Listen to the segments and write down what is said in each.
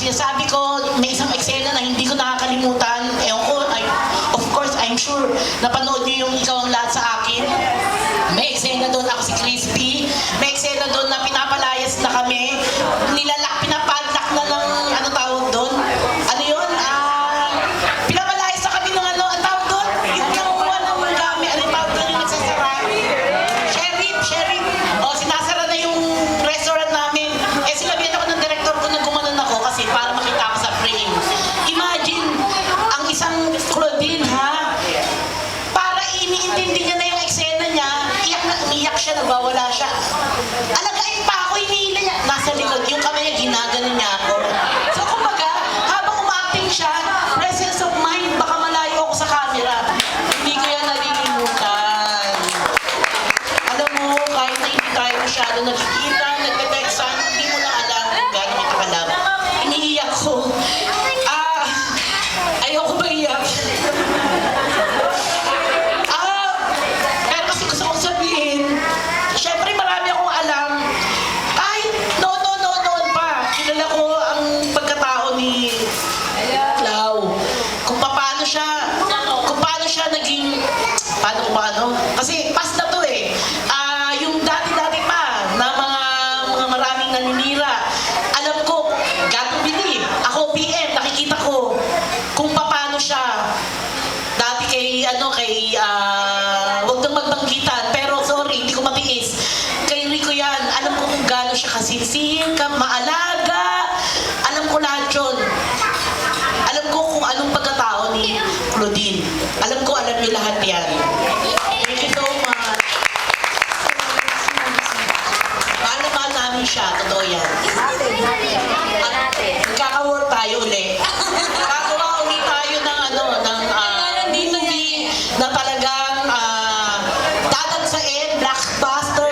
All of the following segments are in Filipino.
sinasabi ko, may isang eksena na hindi ko nakakalimutan. Ewan ko, of course, I'm sure napanood niyo yung Ikaw ang Lahat sa Akin. May eksena doon ako si Crispy. May eksena doon na pinapalayas na kami. Pinapadlock na ng, ano tawag doon? Ano yun? Pinapalayas na kami ng ano, ang tawag doon? Yung nakuha ng gamit, ano yung tawag doon yung nagsasara? Sheriff. O, sinasara na yung restaurant namin. Eh, sinabihan ako ng director ko na gumanon ako kasi para makita ako sa frame. Imagine, ang isang Claudine, ha? Para iniintindi niya na yung eksena niya, umiyak siya, nagwawala siya. Alagain pa ako, iniila niya. Nasa likod, yung kamay niya, ginagano niya ako. So, kumbaga, habang umaacting siya, presence of mind, baka malayo ako sa camera. Hindi ko yan nalilimutan. Alam mo, kahit na hindi tayo masyado nagkikita, nagte-textan, hindi mo na alam kung gano'n kita kalab. Iniiyak ko. Ayoko ba iyak? Pero kasi gusto kong sabihin, syempre marami akong alam. Kahit noon pa, kilala ko ang pagkatao ni Lau. Kung paano siya naging, paano? Kasi past na to eh. Yung dati-dati pa na mga maraming naninira. Alam ko, God to believe. Ako PM, nakikita ko kung paano siya. Dati huwag nang magbanggitan, pero sorry, hindi ko matiis. Kay Rico yan, alam ko kung gaano siya kasinsihin, maalaga. Alam ko lahat yun. Alam ko kung anong pagkatao ni Claudine. Alam niyo lahat yan. Thank you so much. Mahal namin siya, totoo yan. Magkaka-work tayo ulit. Gagawa ulit tayo ng movie na talagang dadagsain, blockbuster,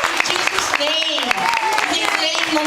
in Jesus' name. In the name na